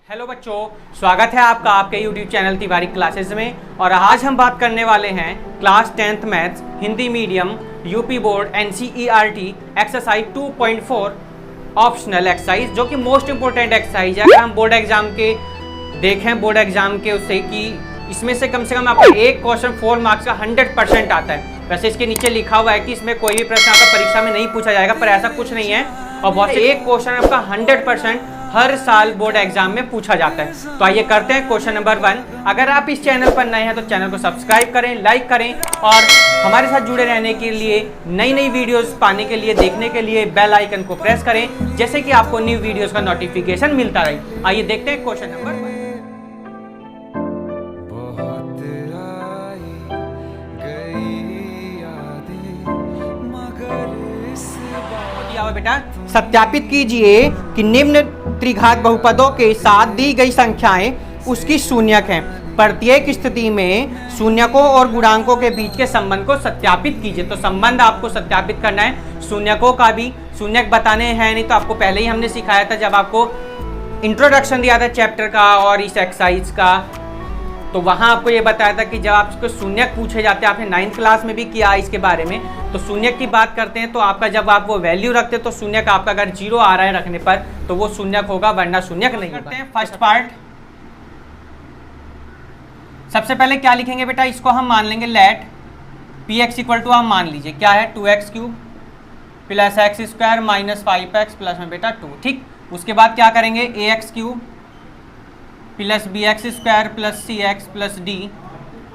Hello बच्चों, स्वागत है आपका आपके YouTube चैनल तिवारी क्लासेस में। और आज हम बात करने वाले हैं class 10th maths Hindi medium UP board NCERT exercise 2.4 optional exercise, जो कि मोस्ट इंपोर्टेंट एक्सरसाइज है। अगर हम बोर्ड एग्जाम के देखें, बोर्ड एग्जाम के उससे कि इसमें से कम आपका एक क्वेश्चन 4 मार्क्स का 100% आता है। वैसे इसके नीचे लिखा हुआ है कि इसमें कोई भी प्रश्न आपका परीक्षा में नहीं पूछा जाएगा, पर ऐसा कुछ नहीं है। और बहुत से एक क्वेश्चन आपका 100% हर साल बोर्ड एग्जाम में पूछा जाता है। तो आइए करते हैं क्वेश्चन नंबर 1। अगर आप इस चैनल पर नए हैं तो चैनल को सब्सक्राइब करें, लाइक करें और हमारे साथ जुड़े रहने के लिए, नई नई वीडियोस पाने के लिए, देखने के लिए बेल आइकन को प्रेस करें, जैसे कि आपको न्यू वीडियोस का नोटिफिकेशन मिलता रहे। आइए देखते हैं क्वेश्चन नंबर 1। बेटा सत्यापित कीजिए कि निम्न त्रिघात बहुपदों के साथ दी गई संख्याएं उसकी शून्यक हैं। प्रत्येक स्थिति में शून्यकों और गुणांकों के बीच के संबंध को सत्यापित कीजिए। तो संबंध आपको सत्यापित करना है, शून्यकों का भी। शून्यक बताने हैं नहीं तो आपको पहले ही हमने सिखाया था जब आपको इंट्रोडक्शन दिया था चैप्टर का और इस एक्सरसाइज का, तो वहां आपको ये बताया था कि जब आपको शून्यक पूछे जाते हैं, आपने 9th क्लास में भी किया इसके बारे में। तो शून्यक की बात करते हैं तो आपका जब आप वो वैल्यू रखते हैं तो शून्यक आपका अगर 0 आ रहा है रखने पर तो वो शून्यक होगा, वरना शून्यक नहीं करते हैं। फर्स्ट पार्ट, सबसे पहले क्या लिखेंगे बेटा, इसको हम मान लेंगे लेट px इक्वल टू, हम मान लीजिए क्या है 2x cube plus x square minus 5x plus में बेटा 2। ठीक, उसके बाद क्या करेंगे ax cube plus bx square plus cx plus d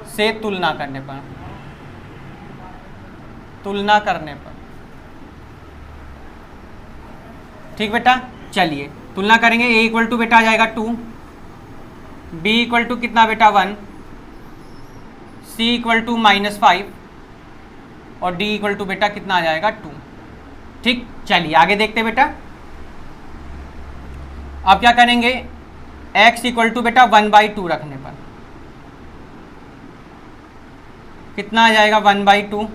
से तुलना करने पर, ठीक बेटा। चलिए तुलना करेंगे, a इक्वल टू बेटा आ जाएगा 2, b इक्वल टू कितना बेटा 1, c इक्वल टू -5 और d इक्वल टू बेटा कितना आ जाएगा 2। ठीक, चलिए आगे देखते हैं बेटा। अब क्या करेंगे, x इक्वल टू बेटा 1/2 रखने पर कितना आ जाएगा 1/2।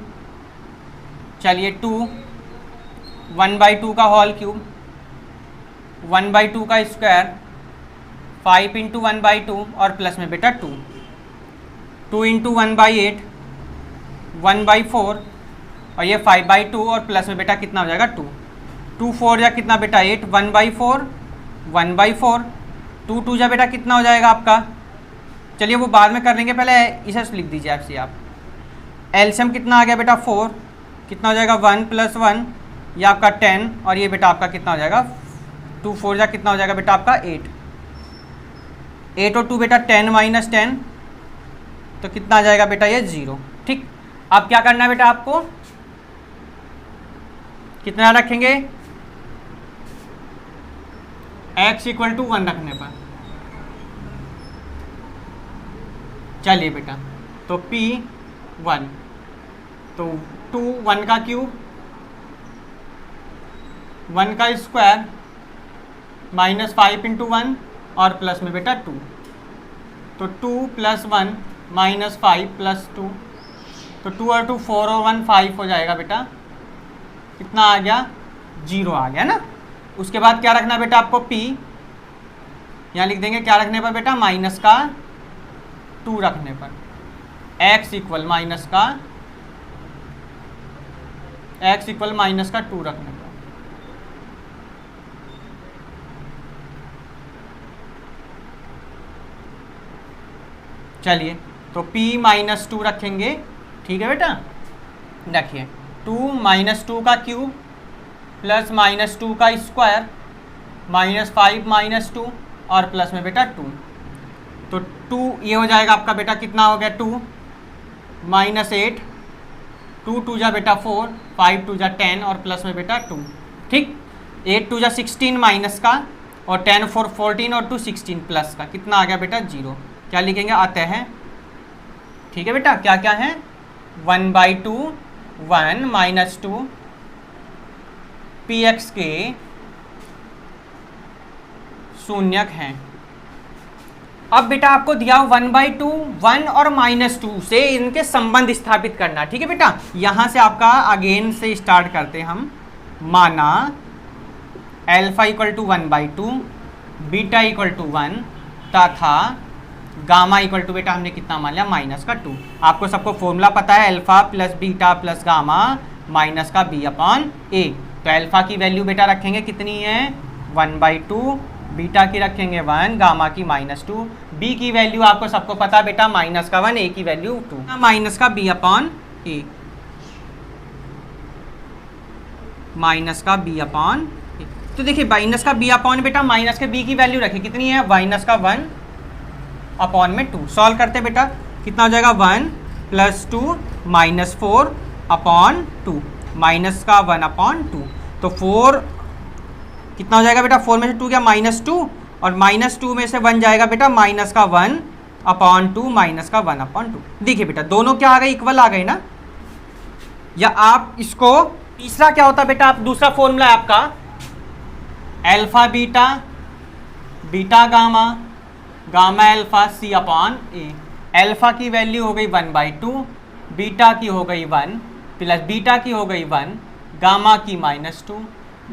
चलिए 2 1/2 का होल क्यूब, 1/2 का स्क्वायर, 5 इंटू 1/2 और प्लस में बेटा 2, 2 इंटू 1/8, 1/4 और ये 5/2 और प्लस में बेटा कितना हो जाएगा 2, 2 4 या कितना बेटा 8, 1/4 1/4, 2 2 जा बेटा कितना हो जाएगा आपका। चलिए वो बाद में कर लेंगे, पहले इसे लिख दीजिए आपसे आप। एलसीएम कितना आ गया बेटा 4, कितना हो जाएगा 1 + 1 ये आपका 10 और ये बेटा आपका कितना हो जाएगा 2 4 जा कितना हो जाएगा बेटा आपका 8, 8 और 2 बेटा 10 - 10 तो कितना आ जाएगा बेटा ये 0। ठीक, अब क्या करना है बेटा, आपको कितना रखेंगे, x इक्वल टू 1 रखने पर। चलिए बेटा, तो p 1, तो 2 1 का क्यूब 1 का स्क्वायर -5 इंटू 1 और प्लस में बेटा 2, तो 2 + 1 -5 + 2, तो 2 और 2 4 और 1 5 हो जाएगा बेटा, कितना आ गया 0 आ गया ना। उसके बाद क्या रखना बेटा आपको, p यहाँ लिख देंगे, क्या रखने पर बेटा -2 रखने पर, x इक्वल -2 रखने पर। चलिए तो p -2 रखेंगे, ठीक है बेटा। देखिए 2 -2 का क्यूब प्लस -2 का स्क्वायर -5 - 2 और प्लस में बेटा 2, तो 2 ये हो जाएगा आपका बेटा कितना हो गया 2 -8, 2 2 जा बेटा 4, 5 2 जा 10 और प्लस में बेटा 2। ठीक, 8 2 जा 16 माइनस का और 10 4 14 और 2 16 प्लस का कितना आ गया बेटा 0। क्या लिखेंगे, आते हैं, ठीक है बेटा, क्या क्या है 1/2 1 -2 px के शून्यक हैं। अब बेटा आपको दिया 1/2 1 और -2 से इनके संबंध स्थापित करना, ठीक है बेटा। यहां से आपका अगेन से स्टार्ट करते हैं हम। माना alpha equal to 1/2 beta equal to 1 तथा गामा इक्वल टू बेटा हमने कितना मान लिया माइनस का 2। आपको सबको फॉर्मूला पता है alpha plus beta plus gamma minus का बी अपॉन ए। तो अल्फा की वैल्यू बेटा रखेंगे कितनी है 1/2, बीटा की रखेंगे 1, गामा की -2, बी की वैल्यू आपको सबको पता बेटा माइनस का 1, ए की वैल्यू 2, माइनस का बी अपॉन ए, माइनस का बी अपॉन ए। तो देखिए माइनस का बी अपॉन बेटा माइनस के बी की वैल्यू रखिए कितनी है माइनस का 1 अपॉन में 2। सॉल्व करते बेटा कितना हो जाएगा 1 + 2 -4 अपॉन 2, माइनस का 1 अपॉन 2। तो 4 कितना हो जाएगा बेटा 4 में से 2 गया -2 और -2 में से 1 जाएगा बेटा माइनस का 1 अपॉन 2, माइनस का 1 अपॉन 2। देखिए बेटा दोनों क्या आ गए इक्वल आ गए ना। या आप इसको तीसरा क्या होता है बेटा, आप दूसरा फॉर्मूला है आपका alpha beta, beta gamma, gamma alpha c upon a. Alpha की वैल्यू हो गई 1/2, बीटा की हो गई 1 प्लस बीटा की हो गई 1, गामा की -2,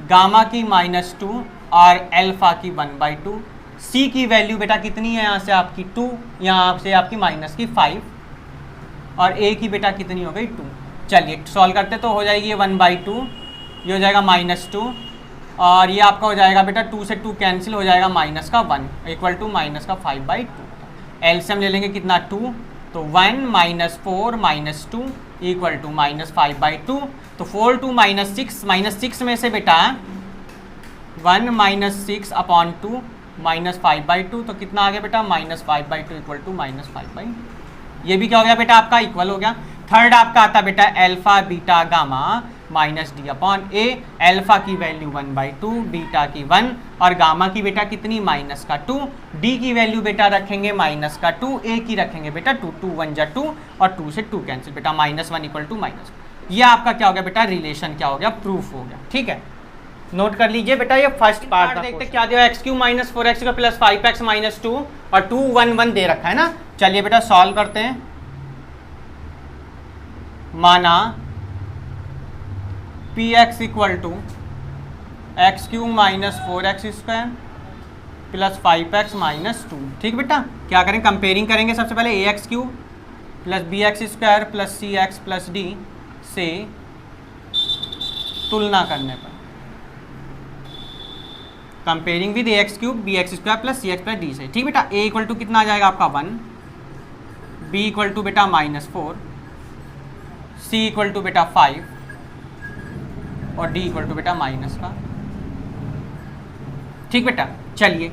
गामा की -2 और अल्फा की 1/2। सी की वैल्यू बेटा कितनी है यहाँ से आपकी 2, यहाँ से आपकी -5 और ए की बेटा कितनी हो गई 2। चलिए सॉल्व करते तो हो जाएगी ये 1/2, ये हो जाएगा -2 और ये आपका हो जाएगा बेटा 2 से 2 कैंसिल हो जाएगा माइनस का 1 इक्वल टू -5/2। एलसीएम ले लेंगे कितना 2, तो 1 - 4 - 2 इक्वल टू -5/2। तो 4 2 -6 में से बेटा 1 - 6 अपॉन 2 -5/2, तो कितना आ गया बेटा -5/2 इक्वल टू -5/2। ये भी क्या हो गया बेटा आपका इक्वल हो गया। थर्ड आपका आता बेटा alpha beta gamma minus d upon a. Alpha की वैल्यू 1/2, बीटा की 1 और गामा की बेटा कितनी माइनस का 2। डी की वैल्यू बेटा रखेंगे माइनस का 2, ए की रखेंगे बेटा 2, 2 1 जा 2 और 2 से 2 कैंसिल बेटा -1 इक्वल टू -। ये आपका क्या हो गया बेटा रिलेशन क्या हो गया प्रूफ हो गया। ठीक है नोट कर लीजिए बेटा ये फर्स्ट पार्ट देखते क्या दिया x³ - 4x² + 5x - 2 और 2 1 1 दे रखा है ना। चलिए बेटा सॉल्व करते हैं। माना px = x³ - 4x² + 5x - 2। ठीक बेटा क्या करें कंपेयरिंग करेंगे सबसे पहले ax³ + bx² + cx + d से तुलना करने पर comparing with ax³ bx² + cx + d से। ठीक बेटा a इक्वल टू कितना आ जाएगा आपका 1, b इक्वल टू बेटा -4, c इक्वल टू बेटा 5 और d इक्वल टू बेटा माइनस का। ठीक बेटा चलिए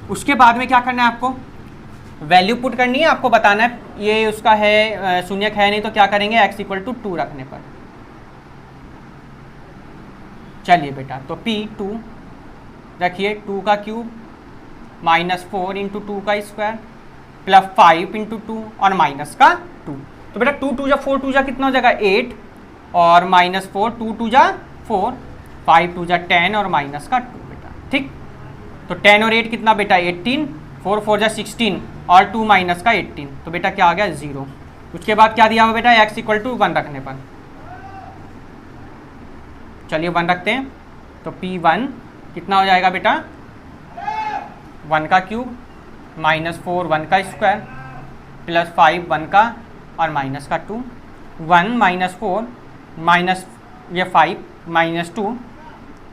उसके बाद में क्या करना है आपको वैल्यू पुट करनी है, आपको बताना है ये उसका है शून्यक है नहीं तो क्या करेंगे x = 2 रखने पर। चलिए बेटा तो p 2 रखिए 2 का क्यूब -4 × 2 का स्क्वायर + 5 × 2 और माइनस का 2। तो बेटा 2 2 जा 4 2 जा कितना हो जाएगा 8 और -4 2 2 जा 4 5 2 जा 10 और माइनस का 2 बेटा। ठीक तो 10 और 8 कितना बेटा 18, 4 4 जा 16 और 2 माइनस का 18। तो बेटा क्या आ गया 0। उसके बाद क्या दिया हुआ बेटा x = 1 रखने पर। चलिए 1 रखते हैं तो p1 कितना हो जाएगा बेटा 1 का क्यूब -4 1 का स्क्वायर + 5 1 का और माइनस का 2। 1 - 4 माइनस ये 5 -2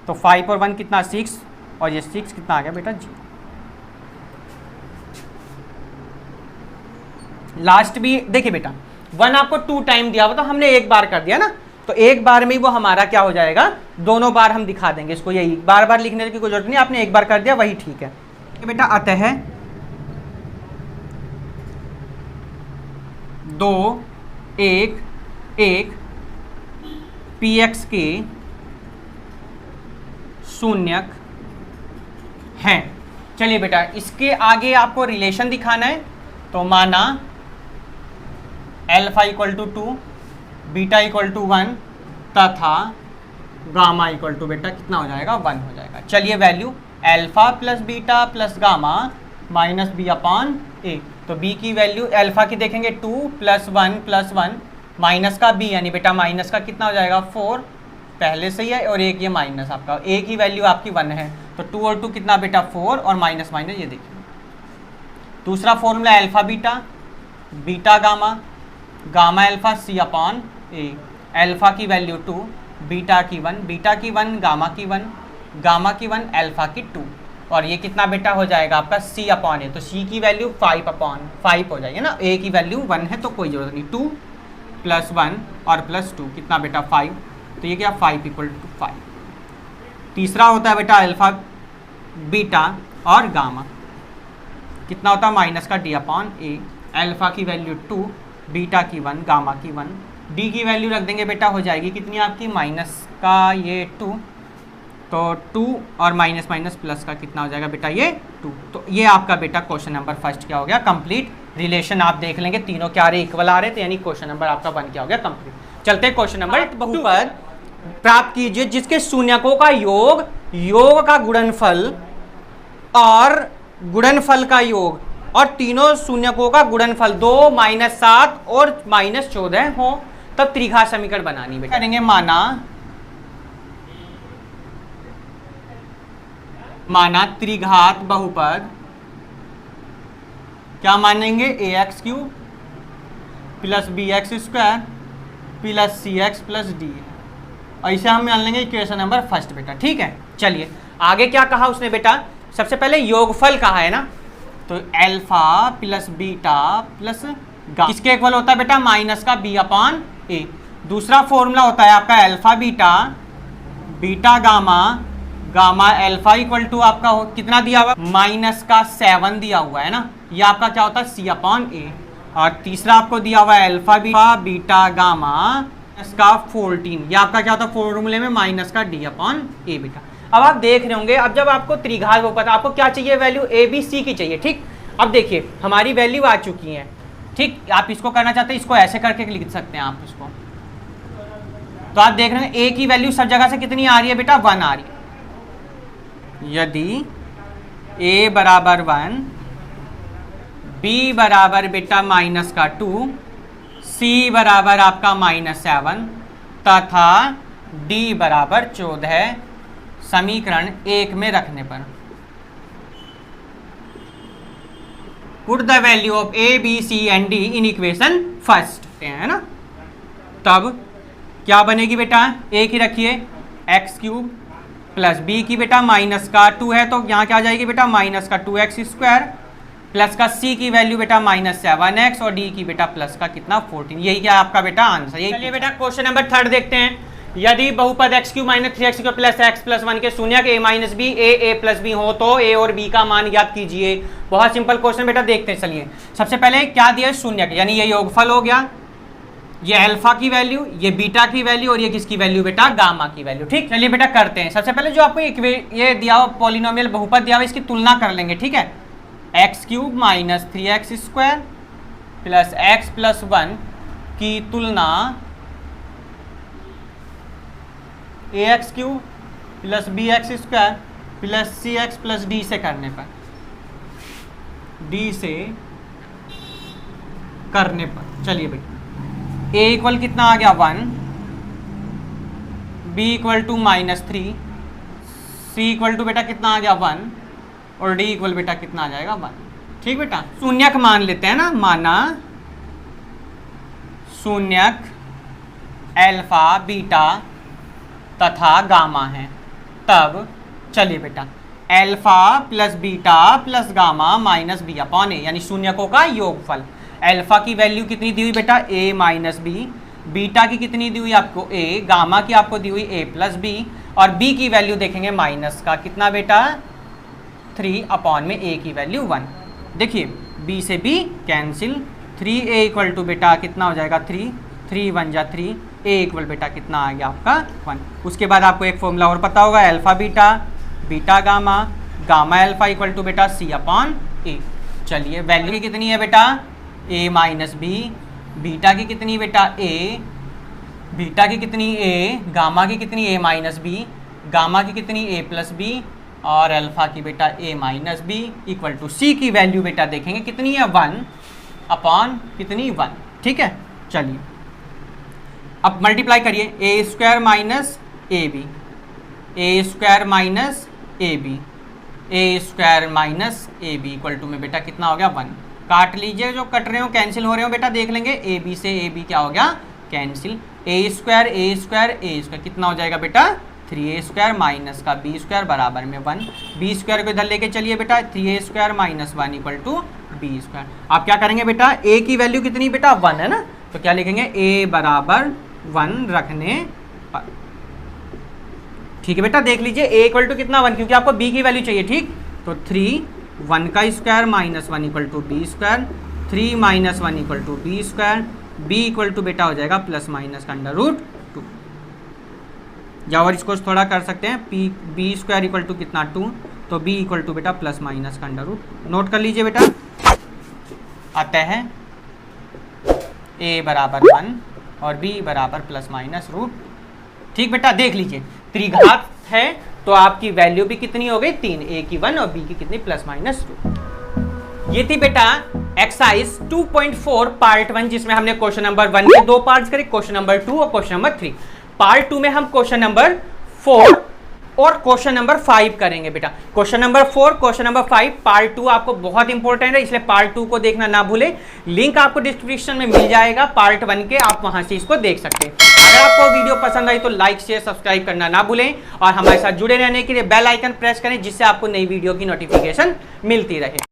तो 5 और 1 कितना 6 और ये 6 कितना आ गया बेटा 0। लास्ट भी देखिए बेटा 1 आपको 2 टाइम दिया हुआ तो हमने एक बार कर दिया ना, तो एक बार में ही वो हमारा क्या हो जाएगा दोनों बार हम दिखा देंगे इसको। यही बार बार लिखने की कोई जरूरत नहीं, आपने एक बार कर दिया वही ठीक है बेटा। अतः 2 1 1 px के शून्यक हैं। चलिए बेटा इसके आगे आपको रिलेशन दिखाना है तो माना अल्फा = 2, बीटा = 1 तथा गामा = बेटा कितना हो जाएगा 1 हो जाएगा। चलिए value alpha + beta + gamma -b upon a। तो b की वैल्यू अल्फा की देखेंगे 2 + 1 + 1 माइनस का b यानी बेटा माइनस का कितना हो जाएगा 4 पहले से ही है और एक ये माइनस आपका a की वैल्यू आपकी 1 है तो 2 और 2 कितना बेटा 4 और माइनस माइनस ये देखिए। दूसरा formula alpha beta, beta gamma, gamma alpha c upon a, alpha की वैल्यू 2, बीटा की 1, बीटा की 1, गामा की 1, गामा की 1, अल्फा की 2, और ये कितना बेटा हो जाएगा आपका सी अपॉन ए, तो सी की वैल्यू 5 अपॉन 5 हो जाएगी ना, ए की वैल्यू 1 है तो कोई जरूरत नहीं, 2 + 1 और +2 कितना बेटा 5, तो ये क्या 5 = 5। तीसरा होता है बेटा अल्फा बीटा और गामा, कितना होता है माइनस का डी अपॉन ए, अल्फा की वैल्यू 2, बीटा की 1, गामा की 1, डी की वैल्यू रख देंगे बेटा हो जाएगी कितनी आपकी माइनस का ये 2, तो 2 और माइनस माइनस प्लस का कितना हो जाएगा बेटा ये 2। तो ये आपका बेटा क्वेश्चन नंबर फर्स्ट क्या हो गया कंप्लीट। रिलेशन आप देख लेंगे तीनों क्या आ रहे इक्वल आ रहे थे, यानी क्वेश्चन नंबर आपका 1 क्या हो गया कंप्लीट। चलते हैं क्वेश्चन नंबर 2 बहुपद प्राप्त कीजिए जिसके शून्यकों का योग, योग का गुणनफल और गुणनफल का योग और तीनों शून्यकों का गुणनफल 2, -7 और -14 हो, तब त्रिघात समीकरण बनानी बेटा। करेंगे माना त्रिघात बहुपद, क्या मानेंगे ax³ + bx² + cx + d, और इसे हम मान लेंगे इक्वेशन नंबर फर्स्ट बेटा। ठीक है, चलिए आगे क्या कहा उसने बेटा, सबसे पहले योगफल कहा है ना, तो अल्फा + बीटा + गामा किसके इक्वल होता है बेटा माइनस का b अपॉन ए। दूसरा फॉर्मूला होता है आपका alpha beta, beta gamma, gamma alpha = आपका कितना दिया हुआ माइनस का 7 दिया हुआ है ना, ये आपका क्या होता है c अपॉन ए। और तीसरा आपको दिया हुआ है अल्फा बीटा गामा का 14, ये आपका क्या होता है फॉर्मूले में माइनस का d अपॉन ए बेटा। अब आप देख रहे होंगे, अब जब आपको त्रिघात बहुपद आपको क्या चाहिए वैल्यू a b c की चाहिए। ठीक, अब देखिए हमारी वैल्यू आ चुकी है। ठीक, आप इसको करना चाहते हैं इसको ऐसे करके लिख सकते हैं आप इसको, तो आप देख रहे हैं a की वैल्यू सब जगह से कितनी आ रही है बेटा 1 आ रही है। यदि a बराबर 1, b बराबर बेटा माइनस का 2, c बराबर आपका -7 तथा d बराबर 14 समीकरण 1 में रखने पर put the value of a b c and d in equation first, है ना, तब क्या बनेगी बेटा a की रखिए x³ + b की बेटा माइनस का 2 है तो यहाँ क्या आ जाएगी बेटा माइनस का 2x² प्लस का c की वैल्यू बेटा -7x और d की बेटा प्लस का कितना 14, यही क्या आपका बेटा आंसर। यही चलिए बेटा क्वेश्चन नंबर 3 देखते हैं। यदि बहुपद x³ - 3x² + x + 1 के शून्यक a - b a + b हो तो a और b का मान ज्ञात कीजिए। बहुत सिंपल क्वेश्चन बेटा, देखते हैं। चलिए सबसे पहले क्या दिया शून्यक, यानी ये योगफल हो गया, ये अल्फा की वैल्यू, ये बीटा की वैल्यू और ये किसकी वैल्यू बेटा गामा की वैल्यू। ठीक, चलिए बेटा करते हैं। सबसे पहले जो आपको ये दिया हुआ पॉलिनोमियल बहुपद दिया हुआ इसकी तुलना कर लेंगे। ठीक है, x³ - 3x² + x + 1 की तुलना ax³ + bx² + cx + d से करने पर, चलिए बेटा a = कितना आ गया 1, b = -3, c = बेटा कितना आ गया 1 और d = बेटा कितना आ जाएगा 1। ठीक बेटा, शून्यक मान लेते हैं ना, माना शून्यक अल्फा बीटा तथा गामा है, तब चलिए बेटा alpha + beta + gamma - b upon a, यानी शून्यकों का योगफल। अल्फा की वैल्यू कितनी दी हुई बेटा a - b, बीटा की कितनी दी हुई आपको a, गामा की आपको दी हुई a + b और b की वैल्यू देखेंगे माइनस का कितना बेटा 3 अपॉन में a की वैल्यू 1। देखिए b से b कैंसिल, 3a = बेटा कितना हो जाएगा 3, 3 1 जा 3, a बेटा कितना आ गया आपका 1। उसके बाद आपको एक फॉर्मूला और पता होगा, alpha beta, beta gamma, gamma alpha = बेटा c अपॉन a। चलिए वैल्यू की कितनी है बेटा a - b, बीटा की कितनी बेटा a, बीटा की कितनी a, गामा की कितनी a - b, गामा की कितनी a + b और अल्फा की बेटा a - b = c की वैल्यू बेटा देखेंगे कितनी है 1 अपॉन कितनी 1। ठीक है, चलिए अब मल्टीप्लाई करिए a² - ab, a² - ab A square minus A B equal to में बेटा कितना हो गया 1। काट लीजिए, जो कट रहे हो कैंसिल हो रहे हो बेटा, देख लेंगे ए बी से ए बी क्या हो गया कैंसिल। ए स्क्वायर कितना हो जाएगा बेटा 3a स्क्वायर माइनस का बी स्क्वायर बराबर में 1। बी स्क्वायर को इधर लेके चलिए बेटा, 3a square minus 1 equal to B square. आप क्या करेंगे बेटा, a की वैल्यू कितनी बेटा 1 है ना, तो क्या लिखेंगे a बराबर 1 रखने पर। ठीक है बेटा, देख लीजिए a इक्वल टू कितना 1, क्योंकि आपको b की वैल्यू चाहिए। ठीक, तो 3 1 का square minus 1 equal to B square, 3 minus 1 equal to B square, b equal to बेटा हो जाएगा प्लस माइनस का अंडर रूट 2। या और इसको थोड़ा कर सकते हैं, बी स्क्वायर इक्वल टू कितना 2, तो b इक्वल टू बेटा प्लस माइनस का अंडर रूट। नोट कर लीजिए बेटा, अतः a बराबर 1 और b बराबर प्लस माइनस रूट। ठीक बेटा, देख लीजिए त्रिघात है तो आपकी वैल्यू भी कितनी हो गई 3, a की 1 और b की कितनी प्लस माइनस 2। ये थी बेटा एक्सरसाइज 2.4 पार्ट 1, जिसमें हमने क्वेश्चन नंबर 1 के 2 पार्ट्स करे, क्वेश्चन नंबर 2 और क्वेश्चन नंबर 3। पार्ट 2 में हम क्वेश्चन नंबर 4 और क्वेश्चन नंबर 5 करेंगे बेटा। Question number 4, question number 5, part 2 आपको बहुत इंपॉर्टेंट है, इसलिए पार्ट 2 को देखना ना भूले। लिंक आपको डिस्क्रिप्शन में मिल जाएगा पार्ट 1 के, आप वहां से इसको देख सकते हैं। अगर आपको वीडियो पसंद आई तो लाइक शेयर सब्सक्राइब करना ना भूलें और हमारे साथ जुड़े रहने के लिए बेल आइकन प्रेस करें, जिससे आपको नई वीडियो की नोटिफिकेशन मिलती रहे।